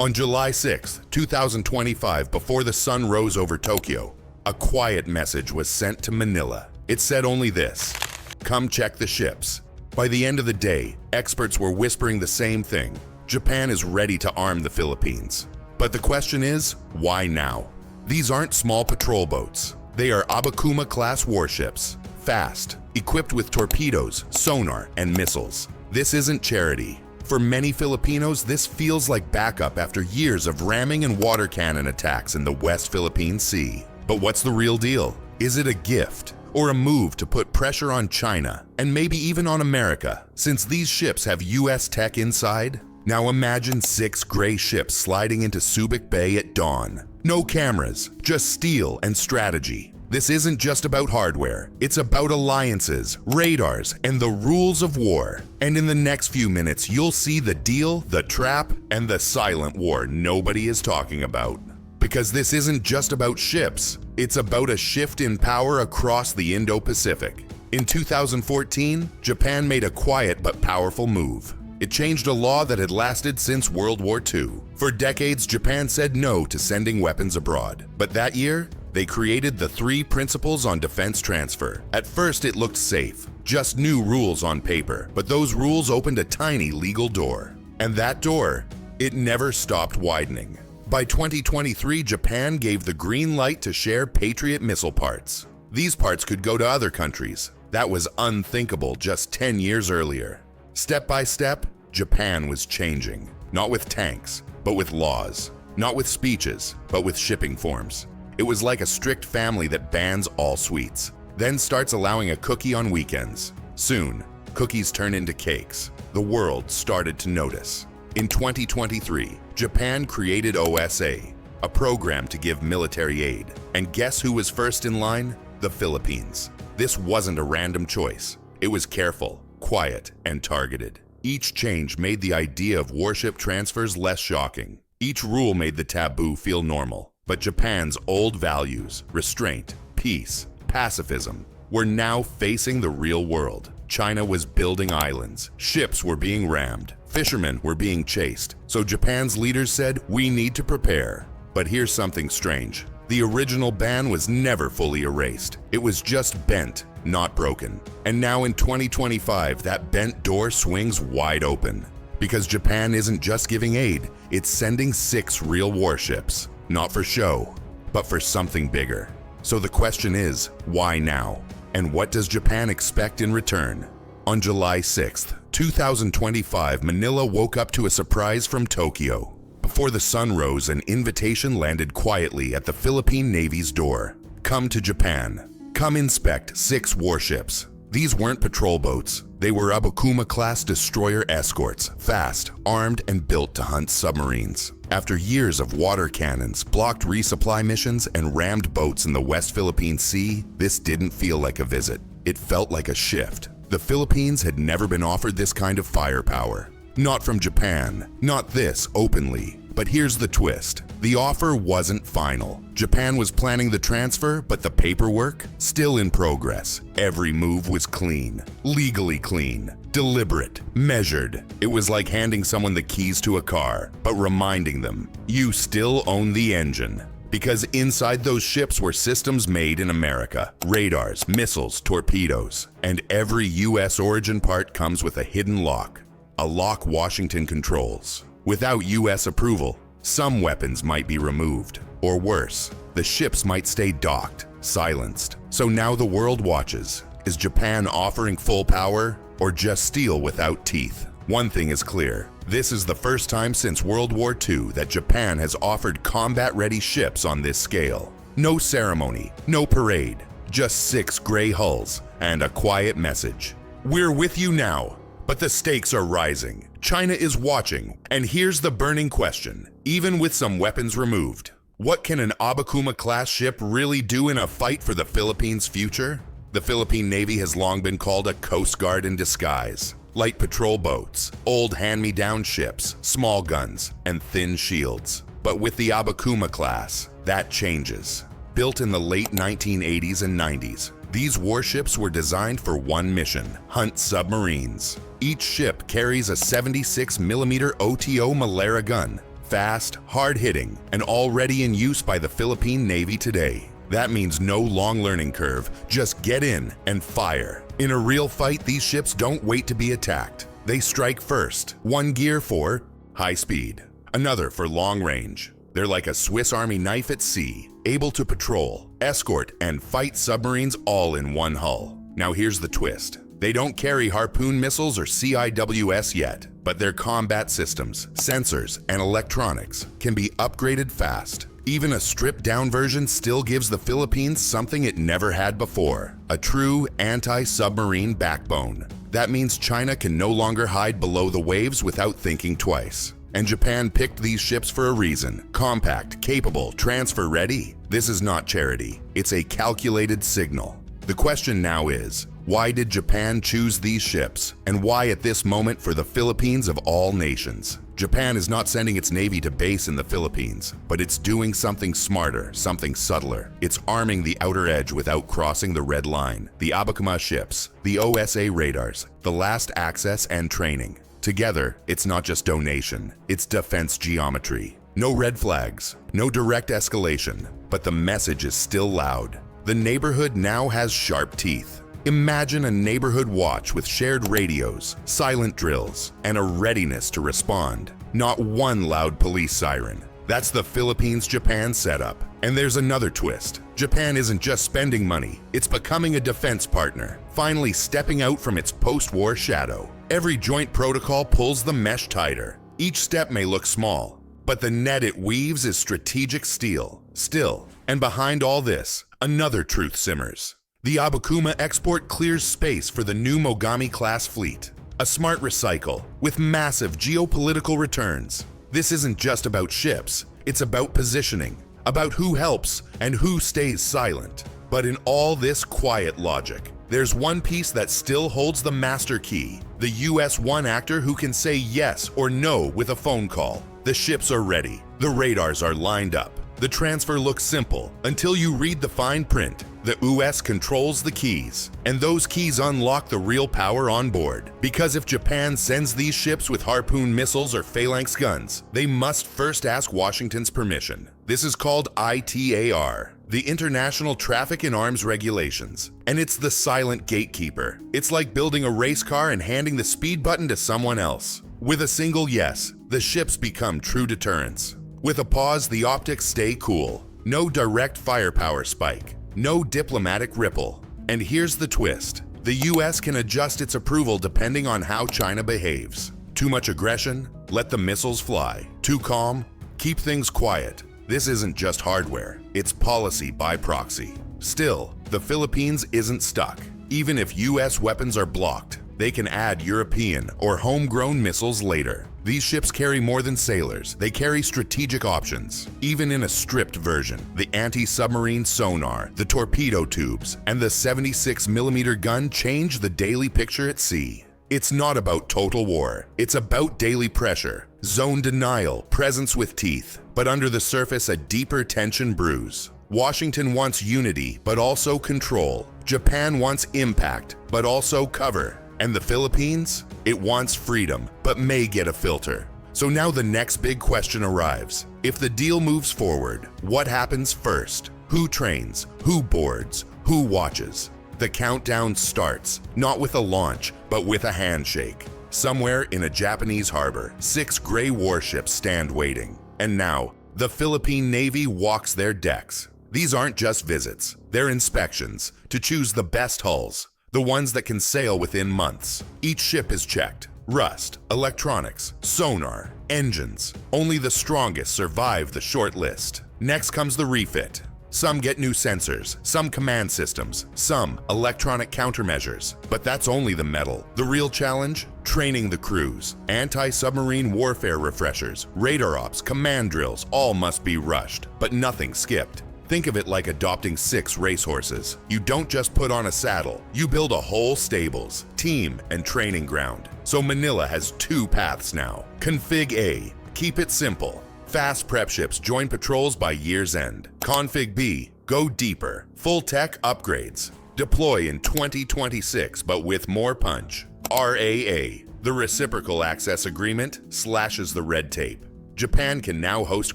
On July 6, 2025, before the sun rose over Tokyo, a quiet message was sent to Manila. It said only this: "Come check the ships." By the end of the day, experts were whispering the same thing. Japan is ready to arm the Philippines. But the question is, why now? These aren't small patrol boats. They are Abakuma-class warships, fast, equipped with torpedoes, sonar, and missiles. This isn't charity. For many Filipinos, this feels like backup after years of ramming and water cannon attacks in the West Philippine Sea. But what's the real deal? Is it a gift or a move to put pressure on China and maybe even on America, since these ships have US tech inside? Now imagine 6 gray ships sliding into Subic Bay at dawn. No cameras, just steel and strategy. This isn't just about hardware, it's about alliances, radars, and the rules of war. And in the next few minutes, you'll see the deal, the trap, and the silent war nobody is talking about. Because this isn't just about ships, it's about a shift in power across the Indo-Pacific. In 2014, Japan made a quiet but powerful move. It changed a law that had lasted since World War II. For decades, Japan said no to sending weapons abroad. But that year, they created the 3 principles on defense transfer. At first, it looked safe, just new rules on paper, but those rules opened a tiny legal door. And that door, it never stopped widening. By 2023, Japan gave the green light to share Patriot missile parts. These parts could go to other countries. That was unthinkable just 10 years earlier. Step by step, Japan was changing. Not with tanks, but with laws. Not with speeches, but with shipping forms. It was like a strict family that bans all sweets, then starts allowing a cookie on weekends. Soon, cookies turn into cakes. The world started to notice. In 2023, Japan created OSA, a program to give military aid. And guess who was first in line? The Philippines. This wasn't a random choice. It was careful, quiet, and targeted. Each change made the idea of warship transfers less shocking. Each rule made the taboo feel normal. But Japan's old values, restraint, peace, pacifism, were now facing the real world. China was building islands, ships were being rammed, fishermen were being chased. So Japan's leaders said, we need to prepare. But here's something strange. The original ban was never fully erased. It was just bent, not broken. And now in 2025, that bent door swings wide open. Because Japan isn't just giving aid, it's sending 6 real warships. Not for show, but for something bigger. So the question is, why now? And what does Japan expect in return? On July 6th, 2025, Manila woke up to a surprise from Tokyo. Before the sun rose, an invitation landed quietly at the Philippine Navy's door. Come to Japan. Come inspect 6 warships. These weren't patrol boats. They were Abakuma-class destroyer escorts, fast, armed, and built to hunt submarines. After years of water cannons, blocked resupply missions, and rammed boats in the West Philippine Sea, this didn't feel like a visit. It felt like a shift. The Philippines had never been offered this kind of firepower. Not from Japan, not this openly. But here's the twist. The offer wasn't final. Japan was planning the transfer, but the paperwork? Still in progress. Every move was clean, legally clean, deliberate, measured. It was like handing someone the keys to a car, but reminding them, you still own the engine. Because inside those ships were systems made in America. Radars, missiles, torpedoes. And every US origin part comes with a hidden lock. A lock Washington controls. Without US approval, some weapons might be removed. Or worse, the ships might stay docked, silenced. So now the world watches. Is Japan offering full power or just steel without teeth? One thing is clear. This is the first time since World War II that Japan has offered combat-ready ships on this scale. No ceremony, no parade, just 6 gray hulls and a quiet message. We're with you now. But the stakes are rising. China is watching. And here's the burning question. Even with some weapons removed, what can an Abakuma-class ship really do in a fight for the Philippines' future? The Philippine Navy has long been called a coast guard in disguise. Light patrol boats, old hand-me-down ships, small guns, and thin shields. But with the Abakuma class, that changes. Built in the late 1980s and 90s, these warships were designed for one mission: hunt submarines. Each ship carries a 76mm OTO Malera gun, fast, hard-hitting, and already in use by the Philippine Navy today. That means no long learning curve, just get in and fire. In a real fight, these ships don't wait to be attacked. They strike first. One gear for high speed, another for long range. They're like a Swiss Army knife at sea, able to patrol, escort, and fight submarines all in one hull. Now here's the twist. They don't carry Harpoon missiles or CIWS yet, but their combat systems, sensors, and electronics can be upgraded fast. Even a stripped-down version still gives the Philippines something it never had before, a true anti-submarine backbone. That means China can no longer hide below the waves without thinking twice. And Japan picked these ships for a reason. Compact, capable, transfer-ready. This is not charity. It's a calculated signal. The question now is, why did Japan choose these ships? And why at this moment for the Philippines of all nations? Japan is not sending its navy to base in the Philippines, but it's doing something smarter, something subtler. It's arming the outer edge without crossing the red line. The Abakuma ships, the OSA radars, the last access and training. Together, it's not just donation, it's defense geometry. No red flags, no direct escalation, but the message is still loud. The neighborhood now has sharp teeth. Imagine a neighborhood watch with shared radios, silent drills, and a readiness to respond. Not one loud police siren. That's the Philippines-Japan setup. And there's another twist. Japan isn't just spending money, it's becoming a defense partner, finally stepping out from its post-war shadow. Every joint protocol pulls the mesh tighter. Each step may look small, but the net it weaves is strategic steel. Still, and behind all this, another truth simmers. The Abakuma export clears space for the new Mogami-class fleet. A smart recycle with massive geopolitical returns. This isn't just about ships, it's about positioning, about who helps and who stays silent. But in all this quiet logic, there's one piece that still holds the master key. The US one actor who can say yes or no with a phone call. The ships are ready. The radars are lined up. The transfer looks simple until you read the fine print. The US controls the keys, and those keys unlock the real power on board. Because if Japan sends these ships with Harpoon missiles or Phalanx guns, they must first ask Washington's permission. This is called ITAR, the International Traffic in Arms Regulations, and it's the silent gatekeeper. It's like building a race car and handing the speed button to someone else. With a single yes, the ships become true deterrents. With a pause, the optics stay cool. No direct firepower spike. No diplomatic ripple. And here's the twist. The US can adjust its approval depending on how China behaves. Too much aggression? Let the missiles fly. Too calm? Keep things quiet. This isn't just hardware. It's policy by proxy. Still, the Philippines isn't stuck. Even if US weapons are blocked, they can add European or homegrown missiles later. These ships carry more than sailors. They carry strategic options. Even in a stripped version, the anti-submarine sonar, the torpedo tubes, and the 76mm gun change the daily picture at sea. It's not about total war. It's about daily pressure, zone denial, presence with teeth, but under the surface a deeper tension brews. Washington wants unity, but also control. Japan wants impact, but also cover. And the Philippines? It wants freedom, but may get a filter. So now the next big question arrives. If the deal moves forward, what happens first? Who trains? Who boards? Who watches? The countdown starts, not with a launch, but with a handshake. Somewhere in a Japanese harbor, 6 gray warships stand waiting. And now, the Philippine Navy walks their decks. These aren't just visits, they're inspections to choose the best hulls. The ones that can sail within months. Each ship is checked. Rust, electronics, sonar, engines. Only the strongest survive the short list. Next comes the refit. Some get new sensors, some command systems, some electronic countermeasures. But that's only the metal. The real challenge? Training the crews. Anti-submarine warfare refreshers, radar ops, command drills, all must be rushed, but nothing skipped. Think of it like adopting 6 racehorses. You don't just put on a saddle, you build a whole stables, team, and training ground. So Manila has 2 paths now. Config A, keep it simple. Fast prep ships join patrols by year's end. Config B, go deeper. Full tech upgrades. Deploy in 2026, but with more punch. RAA, the Reciprocal Access Agreement, slashes the red tape. Japan can now host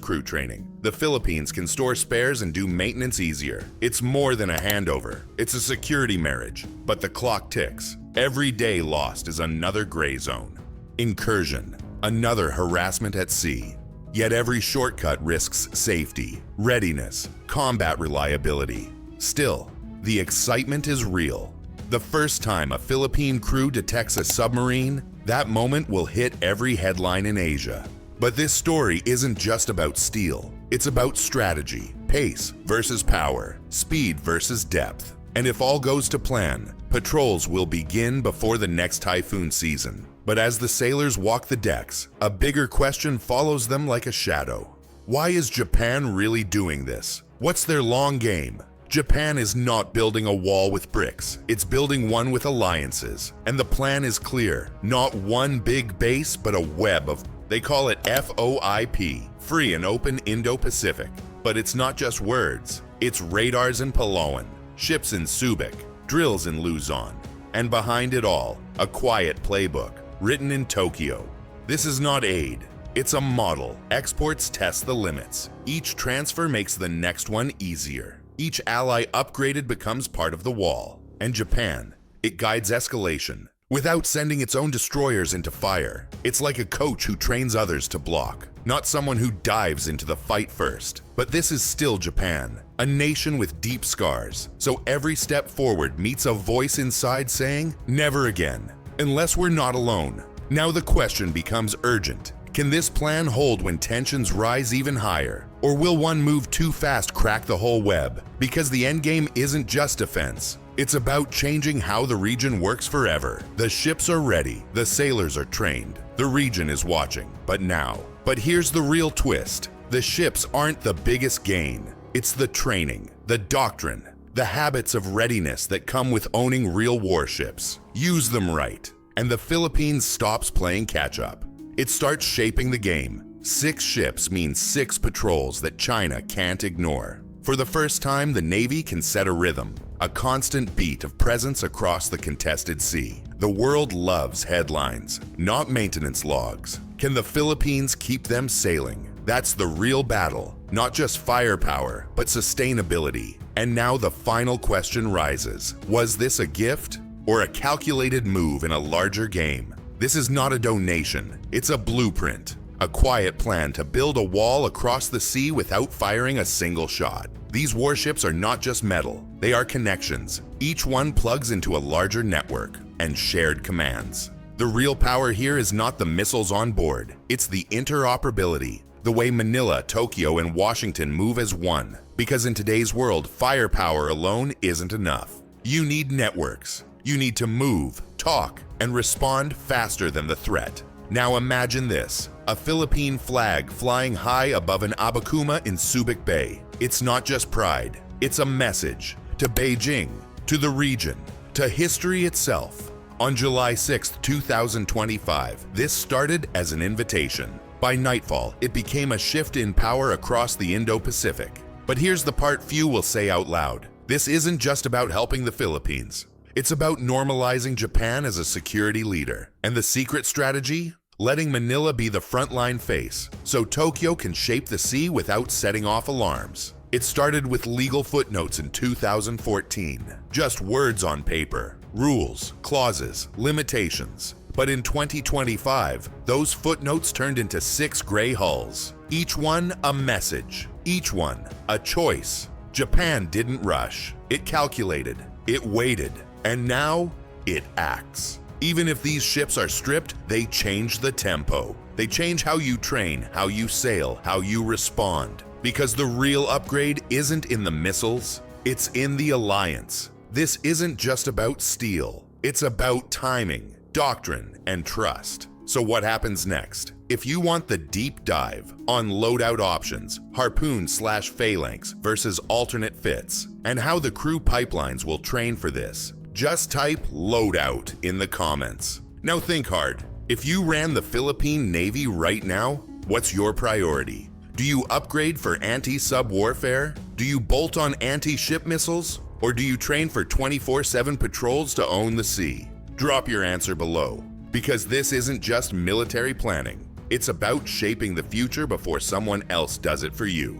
crew training. The Philippines can store spares and do maintenance easier. It's more than a handover. It's a security marriage. But the clock ticks. Every day lost is another gray zone. Incursion, another harassment at sea. Yet every shortcut risks safety, readiness, combat reliability. Still, the excitement is real. The first time a Philippine crew detects a submarine, that moment will hit every headline in Asia. But this story isn't just about steel. It's about strategy, pace versus power, speed versus depth. And if all goes to plan, patrols will begin before the next typhoon season. But as the sailors walk the decks, a bigger question follows them like a shadow. Why is Japan really doing this? What's their long game? Japan is not building a wall with bricks. It's building one with alliances. And the plan is clear. Not one big base, but a web of... They call it FOIP, Free and Open Indo-Pacific. But it's not just words. It's radars in Palawan, ships in Subic, drills in Luzon. And behind it all, a quiet playbook, written in Tokyo. This is not aid. It's a model. Exports test the limits. Each transfer makes the next one easier. Each ally upgraded becomes part of the wall. And Japan, it guides escalation. Without sending its own destroyers into fire. It's like a coach who trains others to block, not someone who dives into the fight first. But this is still Japan, a nation with deep scars. So every step forward meets a voice inside saying, never again, unless we're not alone. Now the question becomes urgent. Can this plan hold when tensions rise even higher? Or will one move too fast crack the whole web? Because the endgame isn't just defense. It's about changing how the region works forever. The ships are ready, the sailors are trained, the region is watching. But here's the real twist. The ships aren't the biggest gain. It's the training, the doctrine, the habits of readiness that come with owning real warships. Use them right, and the Philippines stops playing catch-up. It starts shaping the game. 6 ships mean 6 patrols that China can't ignore. For the first time, the Navy can set a rhythm, a constant beat of presence across the contested sea. The world loves headlines, not maintenance logs. Can the Philippines keep them sailing? That's the real battle, not just firepower, but sustainability. And now the final question rises. Was this a gift or a calculated move in a larger game? This is not a donation, it's a blueprint. A quiet plan to build a wall across the sea without firing a single shot. These warships are not just metal, they are connections. Each one plugs into a larger network and shared commands. The real power here is not the missiles on board, it's the interoperability. The way Manila, Tokyo, and Washington move as one. Because in today's world, firepower alone isn't enough. You need networks. You need to move, talk, and respond faster than the threat. Now imagine this, a Philippine flag flying high above an Abacuma in Subic Bay. It's not just pride, it's a message to Beijing, to the region, to history itself. On July 6, 2025, this started as an invitation. By nightfall, it became a shift in power across the Indo-Pacific. But here's the part few will say out loud. This isn't just about helping the Philippines. It's about normalizing Japan as a security leader. And the secret strategy? Letting Manila be the frontline face, so Tokyo can shape the sea without setting off alarms. It started with legal footnotes in 2014. Just words on paper, rules, clauses, limitations. But in 2025, those footnotes turned into 6 gray hulls. Each one a message, each one a choice. Japan didn't rush. It calculated, it waited, and now it acts. Even if these ships are stripped, they change the tempo. They change how you train, how you sail, how you respond. Because the real upgrade isn't in the missiles, it's in the alliance. This isn't just about steel. It's about timing, doctrine, and trust. So what happens next? If you want the deep dive on loadout options, harpoon/phalanx versus alternate fits, and how the crew pipelines will train for this, just type loadout in the comments. Now think hard. If you ran the Philippine Navy right now, what's your priority? Do you upgrade for anti-sub warfare? Do you bolt on anti-ship missiles? Or do you train for 24/7 patrols to own the sea? Drop your answer below, because this isn't just military planning. It's about shaping the future before someone else does it for you.